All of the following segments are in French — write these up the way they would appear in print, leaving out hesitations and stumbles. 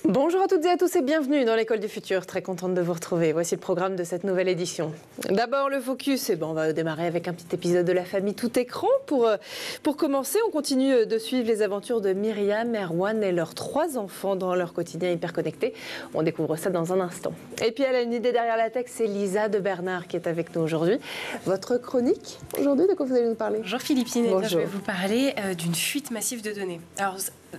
Bonjour à toutes et à tous et bienvenue dans l'École du Futur. Très contente de vous retrouver. Voici le programme de cette nouvelle édition. D'abord le focus. On va démarrer avec un petit épisode de la famille tout écran. Pour commencer, on continue de suivre les aventures de Myriam, Erwan et leurs 3 enfants dans leur quotidien hyper connecté. On découvre ça dans un instant. Et puis elle a une idée derrière la tech, c'est Lisa de Bernard qui est avec nous aujourd'hui. Votre chronique aujourd'hui, de quoi vous allez nous parler? Bonjour Philippine. Bonjour. Je vais vous parler d'une fuite massive de données. Alors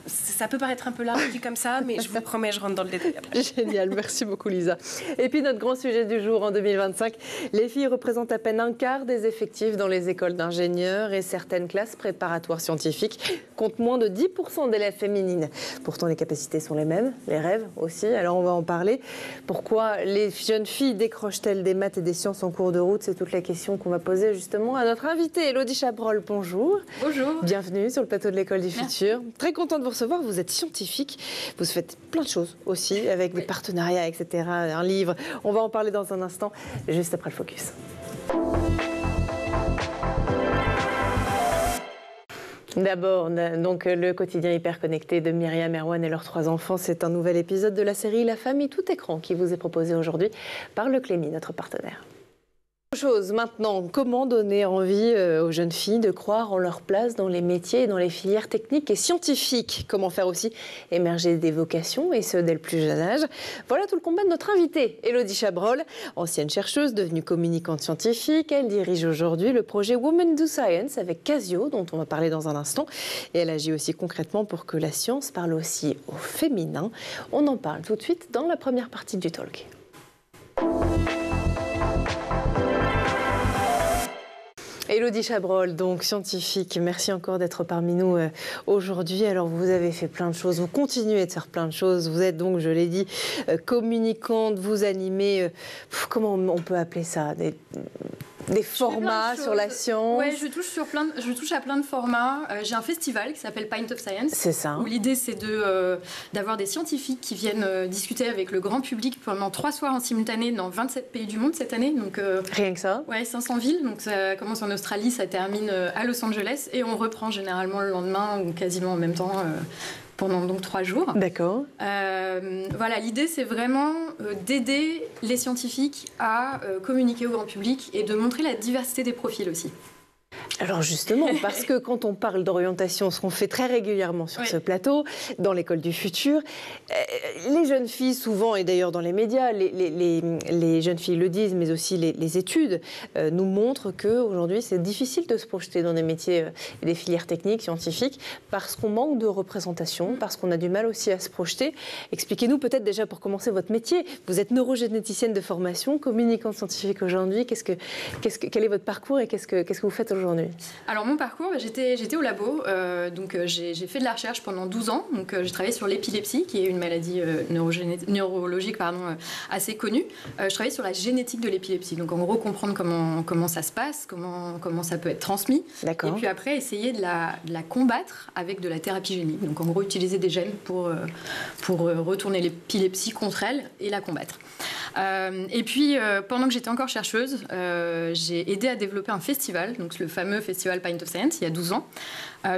ça peut paraître un peu large dit comme ça, mais je vous promets, je rentre dans le détail après. Génial, merci beaucoup Lisa. Et puis notre grand sujet du jour en 2025, les filles représentent à peine un quart des effectifs dans les écoles d'ingénieurs et certaines classes préparatoires scientifiques comptent moins de 10% d'élèves féminines. Pourtant les capacités sont les mêmes, les rêves aussi, alors on va en parler. Pourquoi les jeunes filles décrochent-elles des maths et des sciences en cours de route? C'est toute la question qu'on va poser justement à notre invitée Elodie Chabrol. Bonjour. Bonjour. Bienvenue sur le plateau de l'École du Futur. Très contente de vous recevoir, vous êtes scientifique, vous faites plein de choses aussi, avec des partenariats, etc., un livre. On va en parler dans un instant, juste après le focus. D'abord, donc, le quotidien hyper connecté de Myriam, Erwan et leurs 3 enfants. C'est un nouvel épisode de la série La famille tout écran qui vous est proposé aujourd'hui par le Clémy, notre partenaire. Chose maintenant, comment donner envie aux jeunes filles de croire en leur place dans les métiers et dans les filières techniques et scientifiques? Comment faire aussi émerger des vocations, et ce dès le plus jeune âge? Voilà tout le combat de notre invitée, Elodie Chabrol, ancienne chercheuse, devenue communicante scientifique. Elle dirige aujourd'hui le projet Women Do Science avec Casio, dont on va parler dans un instant. Et elle agit aussi concrètement pour que la science parle aussi au féminin. On en parle tout de suite dans la première partie du talk. Elodie Chabrol, donc scientifique, merci encore d'être parmi nous aujourd'hui. Alors vous avez fait plein de choses, vous continuez de faire plein de choses. Vous êtes donc, je l'ai dit, communicante, vous animez, comment on peut appeler ça, des formats sur la science. Oui, je touche à plein de formats. J'ai un festival qui s'appelle Pint of Science. C'est ça. Où l'idée, c'est d'avoir des scientifiques qui viennent discuter avec le grand public pendant 3 soirs en simultané dans 27 pays du monde cette année. Donc, rien que ça. Ouais, 500 villes. Donc ça commence en Australie, ça termine à Los Angeles. Et on reprend généralement le lendemain ou quasiment en même temps. Pendant donc 3 jours. D'accord. Voilà, l'idée c'est vraiment d'aider les scientifiques à communiquer au grand public et de montrer la diversité des profils aussi. Alors justement, parce que quand on parle d'orientation, ce qu'on fait très régulièrement sur ce plateau, dans l'École du Futur, les jeunes filles souvent, et d'ailleurs dans les médias, les jeunes filles le disent, mais aussi les études nous montrent qu'aujourd'hui c'est difficile de se projeter dans des métiers et des filières techniques, scientifiques, parce qu'on manque de représentation, parce qu'on a du mal aussi à se projeter. Expliquez-nous peut-être déjà pour commencer votre métier. Vous êtes neurogénéticienne de formation, communicante scientifique aujourd'hui. Quel est votre parcours et qu'est-ce que vous faites aujourd'hui? Alors mon parcours, j'étais au labo, donc j'ai fait de la recherche pendant 12 ans, donc j'ai travaillé sur l'épilepsie, qui est une maladie neurologique assez connue. Je travaillais sur la génétique de l'épilepsie, donc en gros comprendre comment ça se passe, comment ça peut être transmis, et puis après essayer de la combattre avec de la thérapie génique, donc en gros utiliser des gènes pour retourner l'épilepsie contre elle et la combattre. Et puis pendant que j'étais encore chercheuse, j'ai aidé à développer un festival, donc le fameux festival Pint of Science, il y a 12 ans.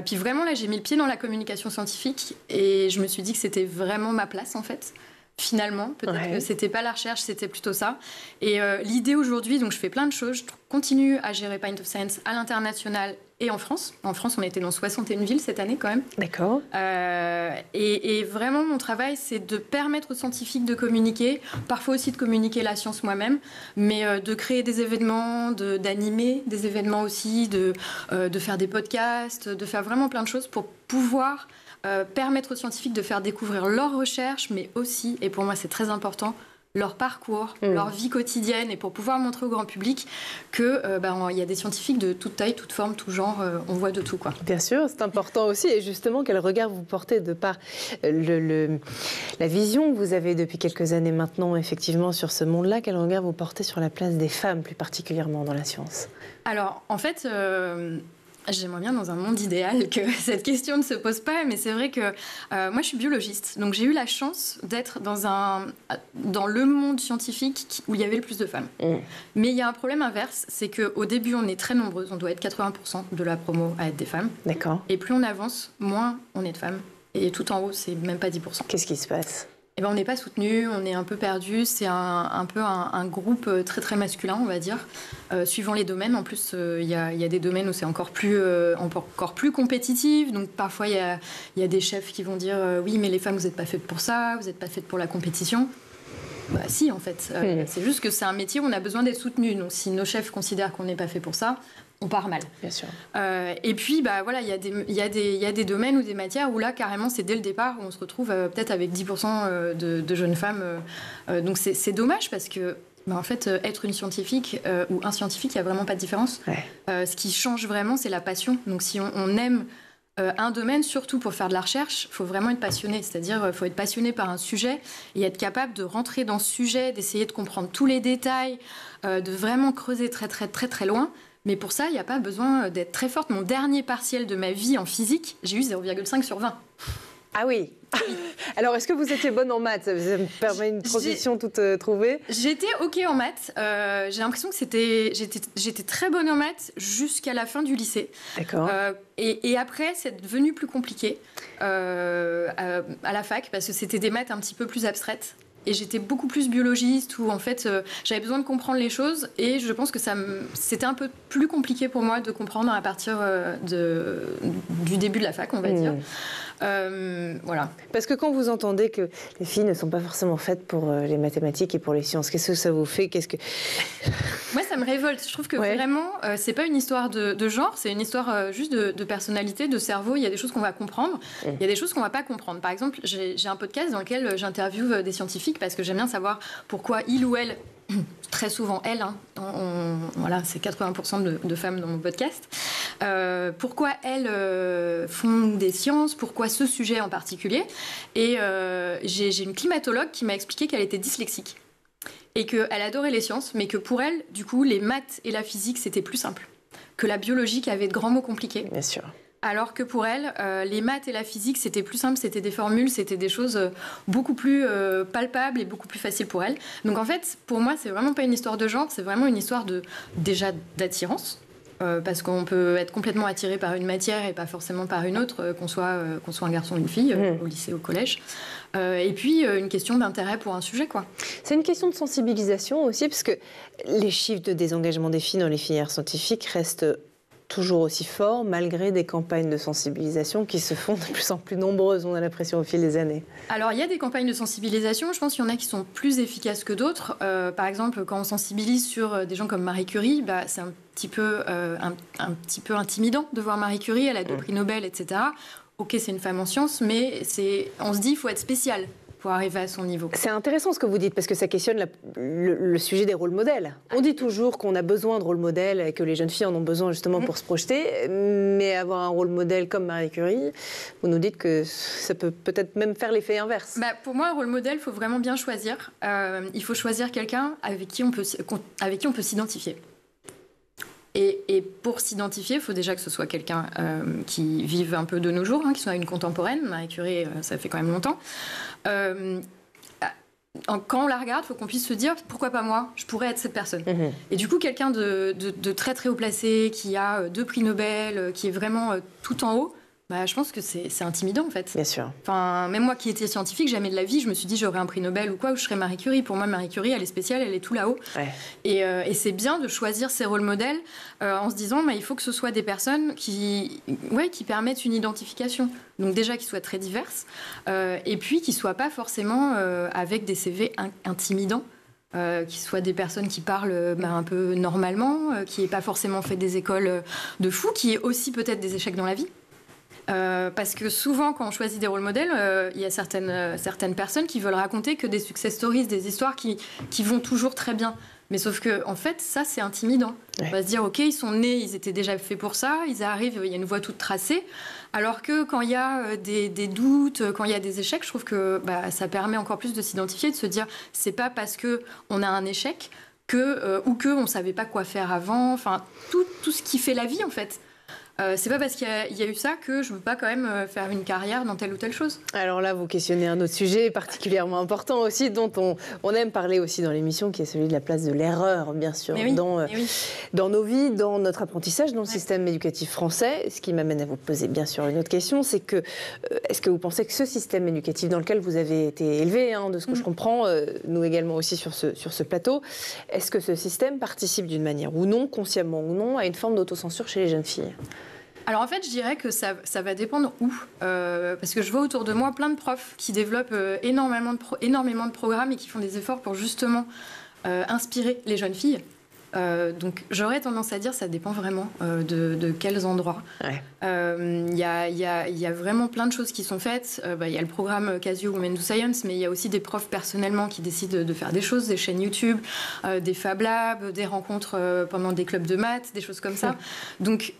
Puis vraiment là j'ai mis le pied dans la communication scientifique et je me suis dit que c'était vraiment ma place en fait. Finalement, peut-être que c'était pas la recherche, c'était plutôt ça. Et l'idée aujourd'hui, donc je fais plein de choses, je continue à gérer Pint of Science à l'international et en France. En France, on était dans 61 villes cette année quand même. D'accord. Et vraiment, mon travail, c'est de permettre aux scientifiques de communiquer, parfois aussi de communiquer la science moi-même, mais de créer des événements, d'animer des événements aussi, de faire des podcasts, de faire vraiment plein de choses pour pouvoir permettre aux scientifiques de faire découvrir leurs recherches, mais aussi, et pour moi c'est très important, leur parcours, leur vie quotidienne, et pour pouvoir montrer au grand public qu'il y a des scientifiques de toute taille, toute forme, tout genre, on voit de tout, quoi. Bien sûr, c'est important aussi, et justement, quel regard vous portez de par la vision que vous avez depuis quelques années maintenant, effectivement, sur ce monde-là, quel regard vous portez sur la place des femmes, plus particulièrement dans la science? Alors, en fait... J'aimerais bien dans un monde idéal que cette question ne se pose pas, mais c'est vrai que moi je suis biologiste, donc j'ai eu la chance d'être dans le monde scientifique où il y avait le plus de femmes. Mais il y a un problème inverse, c'est qu'au début on est très nombreuses, on doit être 80% de la promo à être des femmes. D'accord. Et plus on avance, moins on est de femmes. Et tout en haut, c'est même pas 10%. Qu'est-ce qui se passe ? Eh ben, on n'est pas soutenu, on est un peu perdu. C'est un peu un groupe très très masculin, on va dire, suivant les domaines. En plus, il y a des domaines où c'est encore plus compétitif. Donc parfois, il y a des chefs qui vont dire oui, mais les femmes, vous n'êtes pas faites pour ça, vous n'êtes pas faites pour la compétition. Bah si, en fait. C'est juste que c'est un métier où on a besoin d'être soutenu. Donc si nos chefs considèrent qu'on n'est pas fait pour ça, on part mal. Bien sûr. Et puis, bah, voilà, il y a des domaines ou des matières où là, carrément, c'est dès le départ où on se retrouve peut-être avec 10% de jeunes femmes. Donc c'est dommage parce que, bah, en fait, être une scientifique ou un scientifique, il n'y a vraiment pas de différence. Ouais. Ce qui change vraiment, c'est la passion. Donc si on aime un domaine, surtout pour faire de la recherche, il faut vraiment être passionné. C'est-à-dire, il faut être passionné par un sujet et être capable de rentrer dans ce sujet, d'essayer de comprendre tous les détails, de vraiment creuser très, très, très, très loin. Mais pour ça, il n'y a pas besoin d'être très forte. Mon dernier partiel de ma vie en physique, j'ai eu 0,5 sur 20. Ah oui. Alors, est-ce que vous étiez bonne en maths ? Ça me permet une transition toute trouvée. J'étais OK en maths. J'ai l'impression que j'étais très bonne en maths jusqu'à la fin du lycée. D'accord. Et après, c'est devenu plus compliqué à la fac parce que c'était des maths un petit peu plus abstraites. Et j'étais beaucoup plus biologiste où en fait j'avais besoin de comprendre les choses et je pense que c'était un peu plus compliqué pour moi de comprendre à partir du début de la fac, on va dire. Voilà. Parce que quand vous entendez que les filles ne sont pas forcément faites pour les mathématiques et pour les sciences, qu'est-ce que ça vous fait ? Moi, ça me révolte. Je trouve que vraiment, c'est pas une histoire de genre, c'est une histoire juste de personnalité, de cerveau. Il y a des choses qu'on va comprendre, il y a des choses qu'on va pas comprendre. Par exemple, j'ai un podcast dans lequel j'interviewe des scientifiques parce que j'aime bien savoir pourquoi il ou elle, très souvent elle, voilà, c'est 80% de femmes dans mon podcast, pourquoi elles font des sciences, pourquoi ce sujet en particulier. Et j'ai une climatologue qui m'a expliqué qu'elle était dyslexique et qu'elle adorait les sciences, mais que pour elle, du coup, les maths et la physique, c'était plus simple, que la biologie qui avait de grands mots compliqués. Bien sûr. Alors que pour elle, les maths et la physique, c'était plus simple, c'était des formules, c'était des choses beaucoup plus palpables et beaucoup plus faciles pour elle. Donc en fait, pour moi, c'est vraiment pas une histoire de genre, c'est vraiment une histoire déjà d'attirance. Parce qu'on peut être complètement attiré par une matière et pas forcément par une autre, qu'on soit un garçon ou une fille, au lycée, au collège. Et puis, une question d'intérêt pour un sujet, quoi. C'est une question de sensibilisation aussi, parce que les chiffres de désengagement des filles dans les filières scientifiques restent toujours aussi forts, malgré des campagnes de sensibilisation qui se font de plus en plus nombreuses, on a l'impression, au fil des années. Alors, il y a des campagnes de sensibilisation, je pense qu'il y en a qui sont plus efficaces que d'autres. Par exemple, quand on sensibilise sur des gens comme Marie Curie, c'est un petit peu intimidant de voir Marie Curie, elle a 2 prix Nobel, etc. Ok, c'est une femme en sciences, mais on se dit qu'il faut être spécial pour arriver à son niveau. C'est intéressant ce que vous dites, parce que ça questionne le sujet des rôles modèles. On dit toujours qu'on a besoin de rôles modèles et que les jeunes filles en ont besoin justement pour se projeter, mais avoir un rôle modèle comme Marie Curie, vous nous dites que ça peut peut-être même faire l'effet inverse. Pour moi, un rôle modèle, il faut vraiment bien choisir. Il faut choisir quelqu'un avec qui on peut s'identifier. Et pour s'identifier, il faut déjà que ce soit quelqu'un qui vive un peu de nos jours, qui soit une contemporaine. Marie Curie, ça fait quand même longtemps. Quand on la regarde, il faut qu'on puisse se dire « Pourquoi pas moi ? Je pourrais être cette personne. » Et du coup, quelqu'un de très très haut placé, qui a 2 prix Nobel, qui est vraiment tout en haut, je pense que c'est intimidant, en fait. Bien sûr. Enfin, même moi qui étais scientifique, jamais de la vie, je me suis dit j'aurais un prix Nobel ou quoi, ou je serais Marie Curie. Pour moi, Marie Curie, elle est spéciale, elle est tout là-haut. Ouais. Et c'est bien de choisir ses rôles modèles en se disant il faut que ce soit des personnes qui permettent une identification. Donc déjà, qui soient très diverses, et puis qui ne soient pas forcément avec des CV intimidants. Qui soient des personnes qui parlent un peu normalement, qui n'aient pas forcément fait des écoles de fou, qui aient aussi peut-être des échecs dans la vie. Parce que souvent, quand on choisit des rôles modèles, il y a certaines personnes qui veulent raconter que des success stories, des histoires qui vont toujours très bien. Mais sauf que, en fait, ça, c'est intimidant. Ouais. On va se dire, OK, ils sont nés, ils étaient déjà faits pour ça, ils arrivent, il y a une voie toute tracée. Alors que quand il y a des doutes, quand il y a des échecs, je trouve que ça permet encore plus de s'identifier, de se dire, c'est pas parce qu'on a un échec ou qu'on ne savait pas quoi faire avant, enfin, tout ce qui fait la vie, en fait. C'est pas parce qu'il y a eu ça que je veux pas quand même faire une carrière dans telle ou telle chose. Alors là, vous questionnez un autre sujet particulièrement important aussi, dont on aime parler aussi dans l'émission, qui est celui de la place de l'erreur, bien sûr, dans nos vies, dans notre apprentissage, dans le système éducatif français. Ce qui m'amène à vous poser bien sûr une autre question, c'est que est-ce que vous pensez que ce système éducatif dans lequel vous avez été élevé, de ce que je comprends, nous également aussi sur ce plateau, est-ce que ce système participe d'une manière ou non, consciemment ou non, à une forme d'autocensure chez les jeunes filles ? Alors en fait, je dirais que ça va dépendre où. Parce que je vois autour de moi plein de profs qui développent énormément de programmes et qui font des efforts pour justement inspirer les jeunes filles. Donc j'aurais tendance à dire ça dépend vraiment de quels endroits. Il y a vraiment plein de choses qui sont faites. Il y a le programme Casio Women Do Science, mais il y a aussi des profs personnellement qui décident de faire des choses, des chaînes YouTube, des Fab Labs, des rencontres pendant des clubs de maths, des choses comme ça. Donc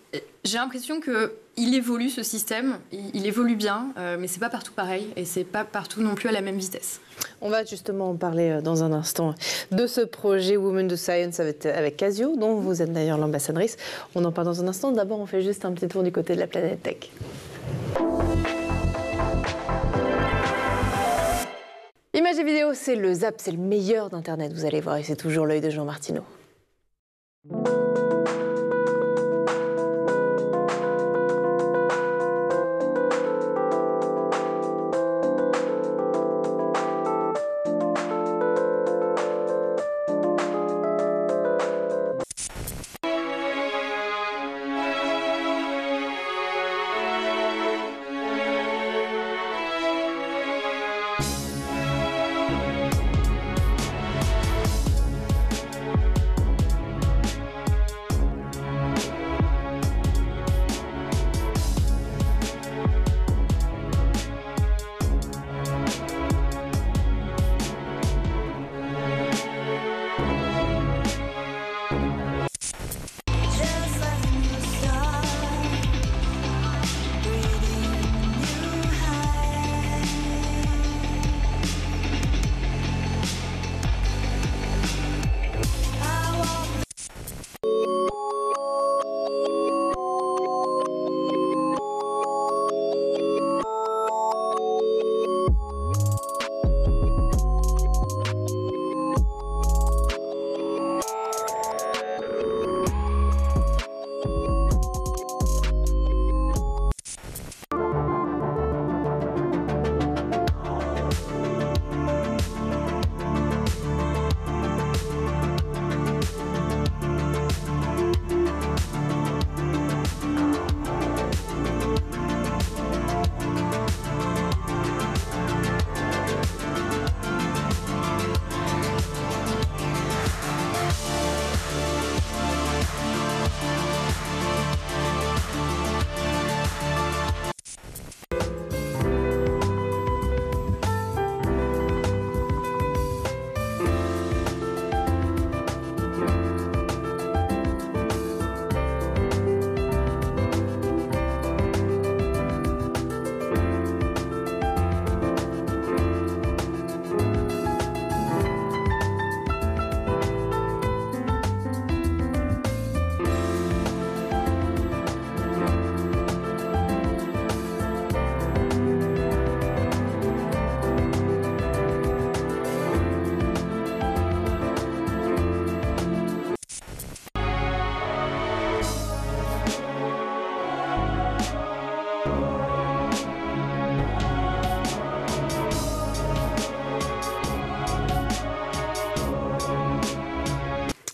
j'ai l'impression qu'il évolue ce système, il évolue bien, mais c'est pas partout pareil et c'est pas partout non plus à la même vitesse. On va justement en parler dans un instant de ce projet Women Do Science avec Casio, dont vous êtes d'ailleurs l'ambassadrice. On en parle dans un instant. D'abord, on fait juste un petit tour du côté de la planète tech. Images et vidéos, c'est le Zap, c'est le meilleur d'Internet, vous allez voir, et c'est toujours l'œil de Jean Martineau.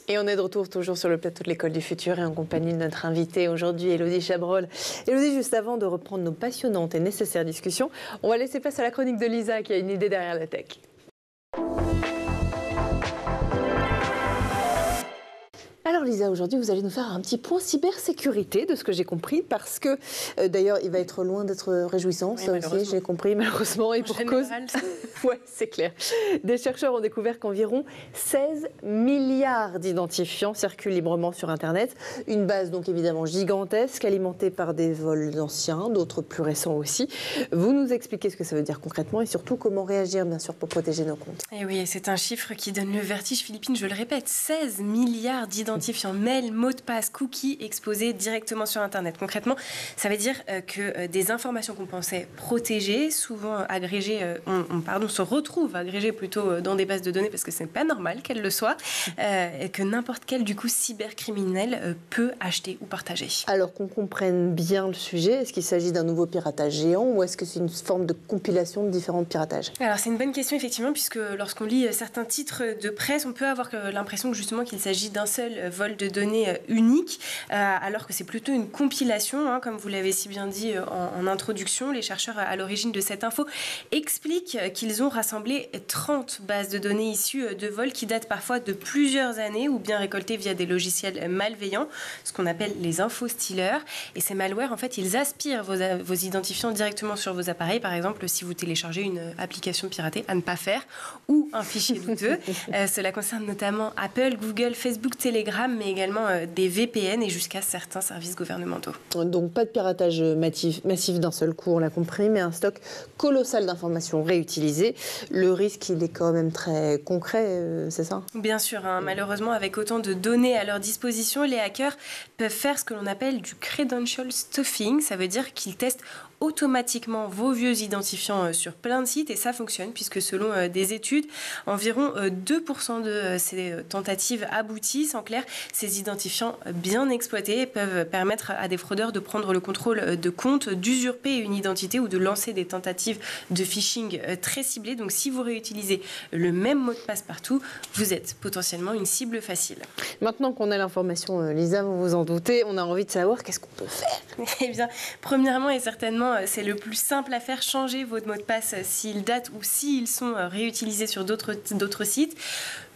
Et on est de retour toujours sur le plateau de l'École du Futur et en compagnie de notre invitée aujourd'hui, Élodie Chabrol. Élodie, juste avant de reprendre nos passionnantes et nécessaires discussions, on va laisser place à la chronique de Lisa qui a une idée derrière la tech. Alors Lisa, aujourd'hui, vous allez nous faire un petit point cybersécurité, de ce que j'ai compris, parce que d'ailleurs, il va être loin d'être réjouissant, oui, ça aussi, j'ai compris, malheureusement, et pour cause. Ouais, c'est clair. Des chercheurs ont découvert qu'environ 16 milliards d'identifiants circulent librement sur Internet. Une base donc évidemment gigantesque, alimentée par des vols anciens, d'autres plus récents aussi. Vous nous expliquez ce que ça veut dire concrètement et surtout comment réagir, bien sûr, pour protéger nos comptes. Et oui, c'est un chiffre qui donne le vertige, Philippine, je le répète, 16 milliards d'identifiants identifiants mail, mots de passe, cookies exposés directement sur Internet. Concrètement, ça veut dire que des informations qu'on pensait protégées, souvent agrégées, se retrouvent agrégées plutôt dans des bases de données parce que ce n'est pas normal qu'elles le soient, et que n'importe quel du coup cybercriminel peut acheter ou partager. Alors qu'on comprenne bien le sujet, est-ce qu'il s'agit d'un nouveau piratage géant ou est-ce que c'est une forme de compilation de différents piratages? Alors c'est une bonne question effectivement, puisque lorsqu'on lit certains titres de presse, on peut avoir l'impression que justement qu'il s'agit d'un seul vol de données unique, alors que c'est plutôt une compilation, hein, comme vous l'avez si bien dit en introduction. Les chercheurs à l'origine de cette info expliquent qu'ils ont rassemblé 30 bases de données issues de vols qui datent parfois de plusieurs années ou bien récoltées via des logiciels malveillants, ce qu'on appelle les info-stealers. Et ces malwares, en fait, ils aspirent vos identifiants directement sur vos appareils. Par exemple, si vous téléchargez une application piratée, à ne pas faire, ou un fichier douteux. Cela concerne notamment Apple, Google, Facebook, Telegram, mais également des VPN et jusqu'à certains services gouvernementaux. Donc pas de piratage massif d'un seul coup, on l'a compris, mais un stock colossal d'informations réutilisées. Le risque, il est quand même très concret, c'est ça? Bien sûr, hein, malheureusement, avec autant de données à leur disposition, les hackers peuvent faire ce que l'on appelle du credential stuffing. Ça veut dire qu'ils testent automatiquement vos vieux identifiants sur plein de sites et ça fonctionne puisque selon des études, environ 2% de ces tentatives aboutissent. En clair, ces identifiants bien exploités peuvent permettre à des fraudeurs de prendre le contrôle de compte, d'usurper une identité ou de lancer des tentatives de phishing très ciblées. Donc si vous réutilisez le même mot de passe partout, vous êtes potentiellement une cible facile. Maintenant qu'on a l'information, Lisa, vous vous en doutez, on a envie de savoir qu'est-ce qu'on peut faire. Eh bien, premièrement et certainement, c'est le plus simple à faire, changer votre mot de passe s'ils datent ou s'ils sont réutilisés sur d'autres sites.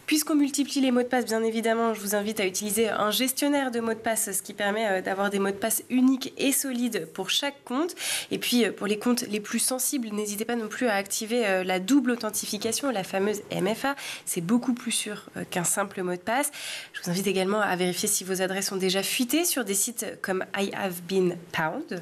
Puisqu'on multiplie les mots de passe, bien évidemment, je vous invite à utiliser un gestionnaire de mots de passe, ce qui permet d'avoir des mots de passe uniques et solides pour chaque compte. Et puis, pour les comptes les plus sensibles, n'hésitez pas non plus à activer la double authentification, la fameuse MFA. C'est beaucoup plus sûr qu'un simple mot de passe. Je vous invite également à vérifier si vos adresses sont déjà fuitées sur des sites comme I Have Been Pwned,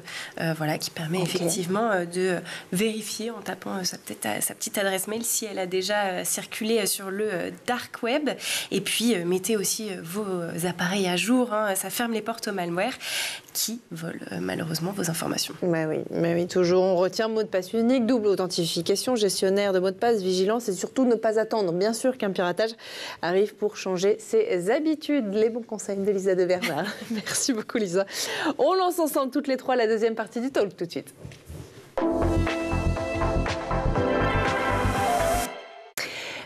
qui permet effectivement de vérifier en tapant sa petite adresse mail si elle a déjà circulé sur le dark web. Et puis mettez aussi vos appareils à jour, hein, ça ferme les portes aux malwares qui volent malheureusement vos informations. Mais oui, toujours on retient mot de passe unique, double authentification, gestionnaire de mot de passe, vigilance et surtout ne pas attendre. Bien sûr qu'un piratage arrive pour changer ses habitudes. Les bons conseils de Lisa de Bernard. Merci beaucoup Lisa. On lance ensemble toutes les trois la deuxième partie du talk tout de suite.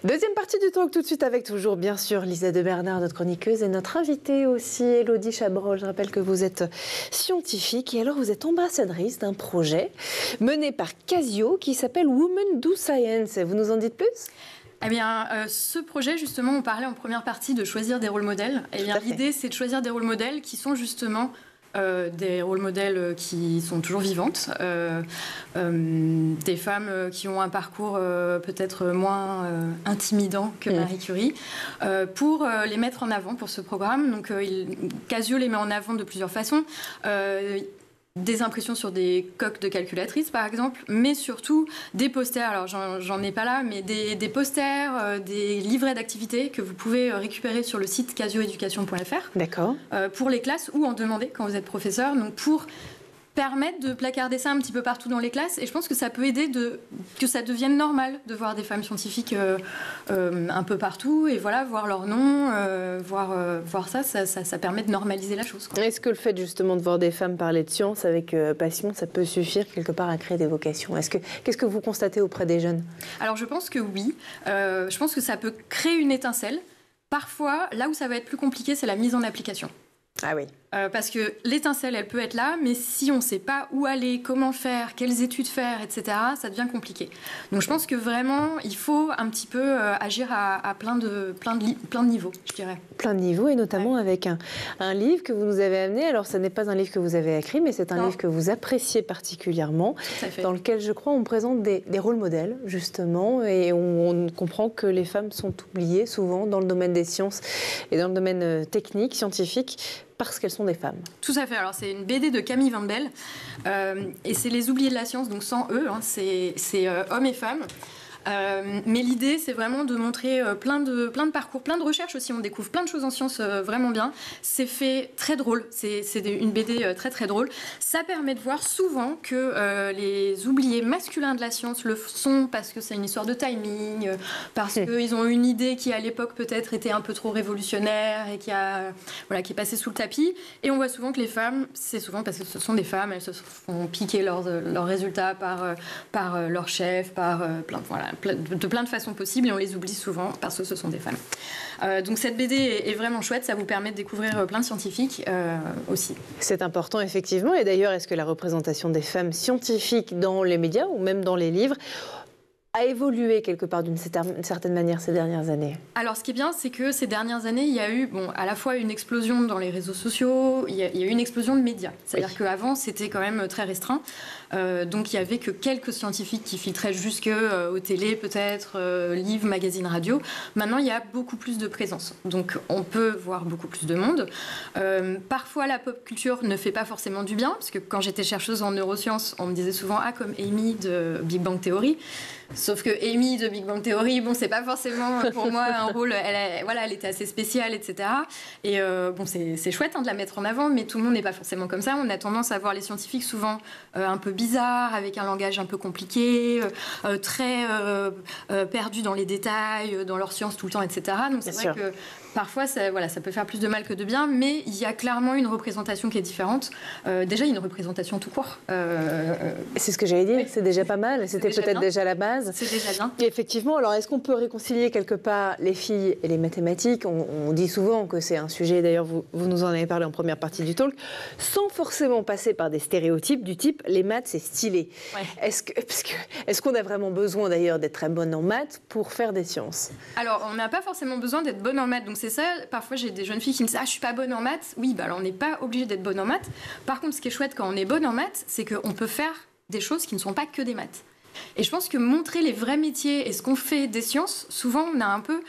Deuxième partie du talk tout de suite avec toujours bien sûr Lisa de Bernard, notre chroniqueuse, et notre invitée aussi Élodie Chabrol. Je rappelle que vous êtes scientifique et alors vous êtes ambassadrice d'un projet mené par Casio qui s'appelle Women Do Science. Vous nous en dites plus ? Eh bien, ce projet, justement, on parlait en première partie de choisir des rôles modèles. Eh bien, l'idée, c'est de choisir des rôles modèles qui sont justement des rôles modèles qui sont toujours vivantes, des femmes qui ont un parcours peut-être moins intimidant que Marie Curie, pour les mettre en avant pour ce programme. Donc, Casio les met en avant de plusieurs façons. Des impressions sur des coques de calculatrices, par exemple, mais surtout des posters. Alors, j'en ai pas là, mais des posters, des livrets d'activités que vous pouvez récupérer sur le site casioeducation.fr. D'accord. Pour les classes ou en demander quand vous êtes professeur. Donc, pour permettre de placarder ça un petit peu partout dans les classes. Et je pense que ça peut aider que ça devienne normal de voir des femmes scientifiques un peu partout et voilà, voir leur nom, voir ça permet de normaliser la chose, quoi. Est-ce que le fait justement de voir des femmes parler de science avec passion, ça peut suffire quelque part à créer des vocations ? Qu'est-ce que vous constatez auprès des jeunes ? Alors je pense que oui. Je pense que ça peut créer une étincelle. Parfois, là où ça va être plus compliqué, c'est la mise en application. Ah oui. Parce que l'étincelle, elle peut être là, mais si on ne sait pas où aller, comment faire, quelles études faire, etc., ça devient compliqué. Donc je pense que vraiment, il faut un petit peu agir à plein de niveaux, je dirais. Plein de niveaux, et notamment avec un livre que vous nous avez amené. Alors, ce n'est pas un livre que vous avez écrit, mais c'est un livre que vous appréciez particulièrement, dans lequel, je crois, on présente des rôles modèles, justement, et on comprend que les femmes sont oubliées souvent dans le domaine des sciences et dans le domaine technique, scientifique, parce qu'elles sont des femmes. Tout à fait. Alors, c'est une BD de Camille Van Belle, et c'est Les oubliés de la science, donc sans E, hein, c'est hommes et femmes. Mais l'idée, c'est vraiment de montrer plein de parcours, plein de recherches aussi. On découvre plein de choses en sciences vraiment bien. C'est fait très drôle. C'est une BD très très drôle. Ça permet de voir souvent que les oubliés masculins de la science le sont parce que c'est une histoire de timing, parce qu'ils ont une idée qui à l'époque peut-être était un peu trop révolutionnaire et qui est passée sous le tapis. Et on voit souvent que les femmes, c'est souvent parce que ce sont des femmes, elles se font piquer leurs résultats par leur chef, par de plein de façons possibles, et on les oublie souvent parce que ce sont des femmes. Donc cette BD est vraiment chouette, ça vous permet de découvrir plein de scientifiques aussi. C'est important effectivement, et d'ailleurs est-ce que la représentation des femmes scientifiques dans les médias ou même dans les livres a évolué quelque part d'une certaine manière ces dernières années? Alors ce qui est bien, c'est que ces dernières années, il y a eu à la fois une explosion dans les réseaux sociaux, il y a eu une explosion de médias. C'est-à-dire qu'avant, c'était quand même très restreint. Donc il n'y avait que quelques scientifiques qui filtraient jusqu'aux télé, peut-être, livres, magazines, radio. Maintenant, il y a beaucoup plus de présence. Donc on peut voir beaucoup plus de monde. Parfois, la pop culture ne fait pas forcément du bien, parce que quand j'étais chercheuse en neurosciences, on me disait souvent « Ah, comme Amy de Big Bang Theory ». Sauf que Amy de Big Bang Theory, c'est pas forcément pour moi un rôle. Elle était assez spéciale, etc. Et c'est chouette de la mettre en avant, mais tout le monde n'est pas forcément comme ça. On a tendance à voir les scientifiques souvent un peu bizarres, avec un langage un peu compliqué, très perdus dans les détails, dans leur science tout le temps, etc. Donc c'est vrai que parfois, ça peut faire plus de mal que de bien, mais il y a clairement une représentation qui est différente. Déjà, il y a une représentation tout court. C'est ce que j'allais dire, oui. C'est déjà pas mal. C'était peut-être déjà la base. C'est déjà bien. Et effectivement, alors est-ce qu'on peut réconcilier quelque part les filles et les mathématiques? On dit souvent que c'est un sujet, d'ailleurs vous nous en avez parlé en première partie du talk, sans forcément passer par des stéréotypes du type les maths c'est stylé. Ouais. Est-ce qu'on a vraiment besoin d'ailleurs d'être très bonne en maths pour faire des sciences? Alors on n'a pas forcément besoin d'être bonne en maths, donc c'est ça. Parfois j'ai des jeunes filles qui me disent « Ah, je suis pas bonne en maths ». Oui, alors on n'est pas obligé d'être bonne en maths. Par contre, ce qui est chouette quand on est bonne en maths, c'est qu'on peut faire des choses qui ne sont pas que des maths. Et je pense que montrer les vrais métiers et ce qu'on fait des sciences, souvent on a un peu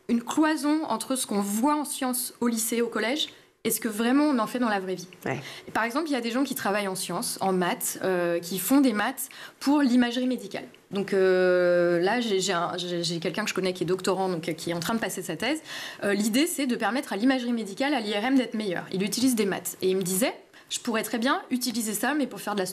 une cloison entre ce qu'on voit en sciences au lycée, au collège, et ce que vraiment on en fait dans la vraie vie. Ouais. Et par exemple, il y a des gens qui travaillent en sciences, en maths, qui font des maths pour l'imagerie médicale. Donc là, j'ai quelqu'un que je connais qui est doctorant, donc qui est en train de passer sa thèse. L'idée, c'est de permettre à l'imagerie médicale, à l'IRM, d'être meilleure. Il utilise des maths. Et il me disait, je pourrais très bien utiliser ça, mais pour faire de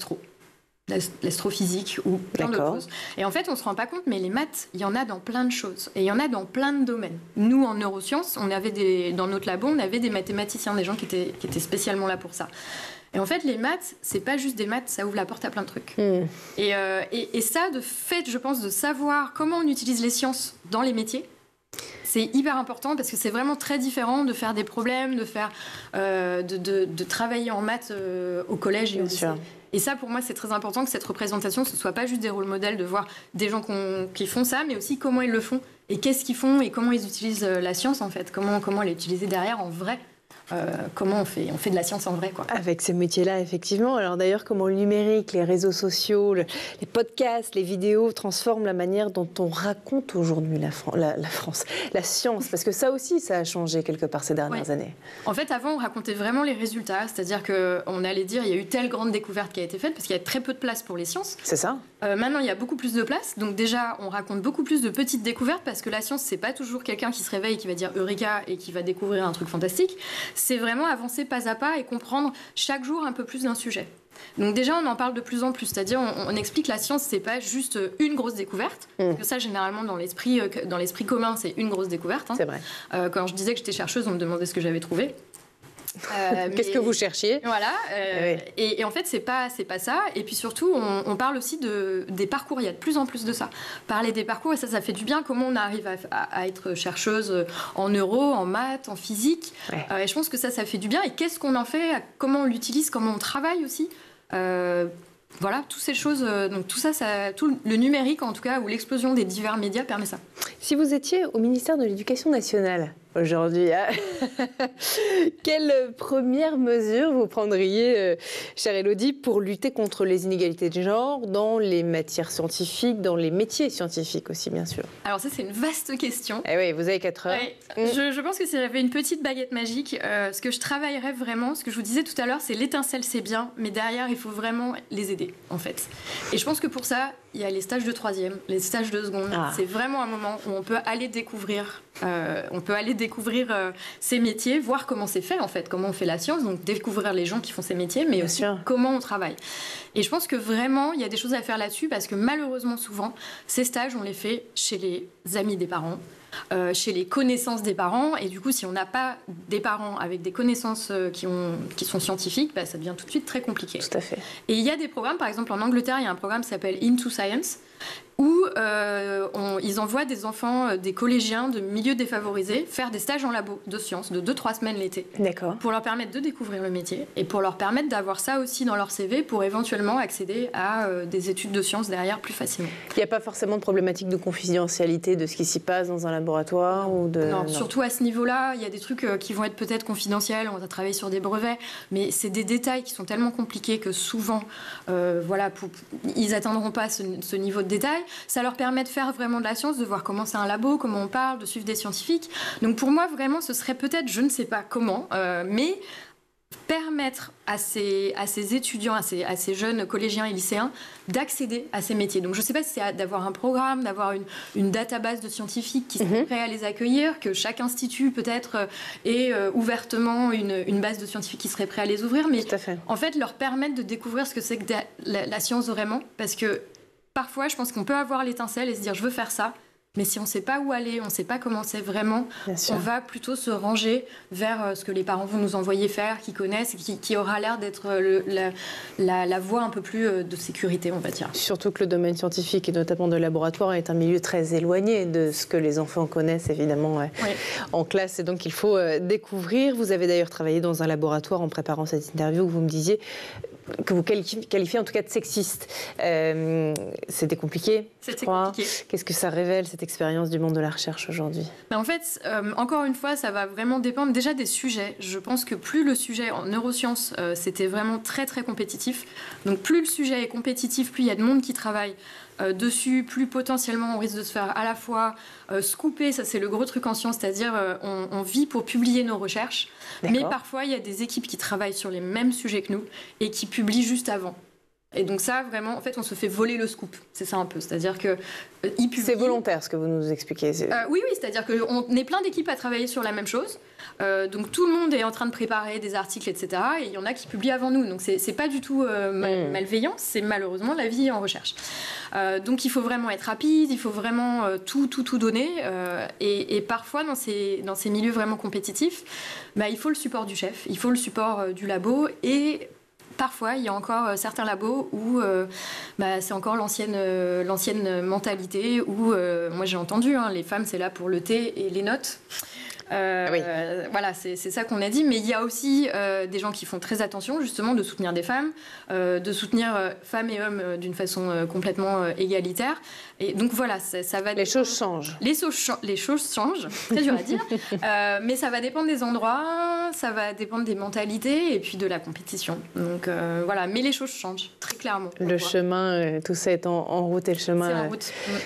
l'astrophysique ou plein d'autres choses. Et en fait, on ne se rend pas compte, mais les maths, il y en a dans plein de choses. Et il y en a dans plein de domaines. Nous, en neurosciences, dans notre labo, on avait des mathématiciens, des gens qui étaient spécialement là pour ça. Et en fait, les maths, c'est pas juste des maths, ça ouvre la porte à plein de trucs. Et ça, de fait, je pense, de savoir comment on utilise les sciences dans les métiers, c'est hyper important parce que c'est vraiment très différent de faire des problèmes, de travailler en maths au collège et au lycée. Et ça, pour moi, c'est très important que cette représentation, ce ne soit pas juste des rôles modèles, de voir des gens qui font ça, mais aussi comment ils le font, et qu'est-ce qu'ils font, et comment ils utilisent la science, en fait, comment l'utiliser derrière en vrai. Comment on fait de la science en vrai, quoi. Avec ces métiers-là, effectivement. Alors d'ailleurs, comment le numérique, les réseaux sociaux, les podcasts, les vidéos transforment la manière dont on raconte aujourd'hui la science, parce que ça aussi, ça a changé quelque part ces dernières années. En fait, avant, on racontait vraiment les résultats, c'est-à-dire qu'on allait dire, il y a eu telle grande découverte qui a été faite, parce qu'il y a très peu de place pour les sciences. C'est ça. Maintenant, il y a beaucoup plus de place, donc déjà, on raconte beaucoup plus de petites découvertes, parce que la science, c'est pas toujours quelqu'un qui se réveille et qui va dire Eureka et qui va découvrir un truc fantastique. C'est vraiment avancer pas à pas et comprendre chaque jour un peu plus d'un sujet. Donc déjà, on en parle de plus en plus, c'est-à-dire on explique que la science, c'est pas juste une grosse découverte, parce que ça, généralement, dans l'esprit commun, c'est une grosse découverte. C'est vrai. Quand je disais que j'étais chercheuse, on me demandait ce que j'avais trouvé. Qu'est-ce que vous cherchiez? Voilà. Et en fait, c'est pas ça. Et puis surtout, on parle aussi des parcours. Il y a de plus en plus de ça. Parler des parcours, et ça fait du bien. Comment on arrive à être chercheuse en neuro, en maths, en physique. Ouais. Et je pense que ça fait du bien. Et qu'est-ce qu'on en fait? Comment on l'utilise? Comment on travaille aussi? Voilà, toutes ces choses, donc tout le numérique en tout cas, ou l'explosion des divers médias permet ça. Si vous étiez au ministère de l'Éducation nationale, aujourd'hui. Quelle première mesure vous prendriez, chère Élodie, pour lutter contre les inégalités de genre dans les matières scientifiques, dans les métiers scientifiques aussi, bien sûr? Alors ça, c'est une vaste question. Eh oui, vous avez 4 heures. Ouais. Je pense que si j'avais une petite baguette magique, ce que je travaillerais vraiment, ce que je vous disais tout à l'heure, c'est l'étincelle, c'est bien, mais derrière, il faut vraiment les aider, en fait. Et je pense que pour ça, il y a les stages de 3e, les stages de seconde. C'est vraiment un moment où on peut aller découvrir, ces métiers, voir comment c'est fait, en fait, comment on fait la science, donc découvrir les gens qui font ces métiers, mais aussi comment on travaille. Et je pense que vraiment, il y a des choses à faire là-dessus, parce que malheureusement, souvent, ces stages, on les fait chez les amis des parents, chez les connaissances des parents, et du coup si on n'a pas des parents avec des connaissances qui sont scientifiques, ça devient tout de suite très compliqué. Tout à fait. Et il y a des programmes, par exemple en Angleterre, il y a un programme qui s'appelle Into Science, où ils envoient des enfants, des collégiens de milieux défavorisés, faire des stages en labo de sciences de 2-3 semaines l'été. D'accord. Pour leur permettre de découvrir le métier et pour leur permettre d'avoir ça aussi dans leur CV pour éventuellement accéder à des études de sciences derrière plus facilement. Il n'y a pas forcément de problématique de confidentialité de ce qui s'y passe dans un laboratoire ou de... Non, surtout à ce niveau-là, il y a des trucs qui vont être peut-être confidentiels, on va travailler sur des brevets, mais c'est des détails qui sont tellement compliqués que souvent, ils n'atteindront pas ce niveau de détail. Ça leur permet de faire vraiment de la science, de voir comment c'est un labo, comment on parle, de suivre des scientifiques. Donc pour moi, vraiment, ce serait peut-être, je ne sais pas comment, mais permettre à ces étudiants, à ces jeunes collégiens et lycéens d'accéder à ces métiers. Donc je ne sais pas si c'est d'avoir un programme, d'avoir une database de scientifiques qui sont prêts à les accueillir, que chaque institut peut-être ait ouvertement une base de scientifiques qui serait prêt à les ouvrir, mais en fait leur permettre de découvrir ce que c'est que la science vraiment, parce que parfois, je pense qu'on peut avoir l'étincelle et se dire « je veux faire ça », mais si on ne sait pas où aller, on ne sait pas comment c'est vraiment, on va plutôt se ranger vers ce que les parents vont nous envoyer faire, qui connaissent, qui aura l'air d'être la voie un peu plus de sécurité, on va dire. Surtout que le domaine scientifique, et notamment de laboratoire, est un milieu très éloigné de ce que les enfants connaissent, évidemment, en classe. Et donc, il faut découvrir. Vous avez d'ailleurs travaillé dans un laboratoire en préparant cette interview, où vous me disiez que vous qualifiez en tout cas de sexiste. C'était compliqué, je crois. Qu'est-ce que ça révèle, cette expérience du monde de la recherche aujourd'hui? En fait, encore une fois, ça va vraiment dépendre déjà des sujets. Je pense que plus le sujet en neurosciences, c'était vraiment très très compétitif. Donc plus le sujet est compétitif, plus il y a de monde qui travaille dessus, plus potentiellement on risque de se faire à la fois scooper, ça c'est le gros truc en science, c'est-à-dire on vit pour publier nos recherches, mais parfois il y a des équipes qui travaillent sur les mêmes sujets que nous et qui publient juste avant. Et donc ça, vraiment, en fait, on se fait voler le scoop. C'est ça un peu. C'est-à-dire que c'est volontaire, ce que vous nous expliquez. Oui, c'est-à-dire qu'on est plein d'équipes à travailler sur la même chose. Donc tout le monde est en train de préparer des articles, etc. Et il y en a qui publient avant nous. Donc c'est pas du tout malveillant, c'est malheureusement la vie en recherche. Donc il faut vraiment être rapide, il faut vraiment tout donner. Et parfois, dans ces milieux vraiment compétitifs, il faut le support du chef, il faut le support du labo et... Parfois, il y a encore certains labos où c'est encore l'ancienne mentalité où, moi j'ai entendu, les femmes c'est là pour le thé et les notes. Voilà, c'est ça qu'on a dit. Mais il y a aussi des gens qui font très attention justement de soutenir des femmes, de soutenir femmes et hommes d'une façon complètement égalitaire. Et donc voilà, ça va... Les choses changent. Les choses changent, très dur à dire. Mais ça va dépendre des endroits, ça va dépendre des mentalités et puis de la compétition. Donc voilà, mais les choses changent, très clairement. Le chemin, tout ça est en route et le chemin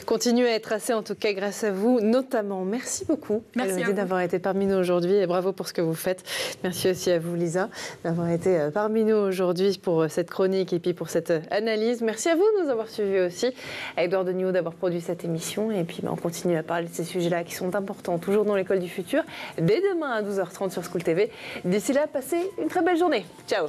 continue à être tracé, en tout cas grâce à vous, notamment. Merci beaucoup. Merci à vous d'avoir été parmi nous aujourd'hui et bravo pour ce que vous faites. Merci aussi à vous, Lisa, d'avoir été parmi nous aujourd'hui pour cette chronique et puis pour cette analyse. Merci à vous de nous avoir suivis aussi, à Edouard Degnaud d'avoir produit cette émission. Et puis on continue à parler de ces sujets-là qui sont importants, toujours dans l'école du futur, dès demain à 12h30 sur School TV. D'ici là, passez une très belle journée. Ciao.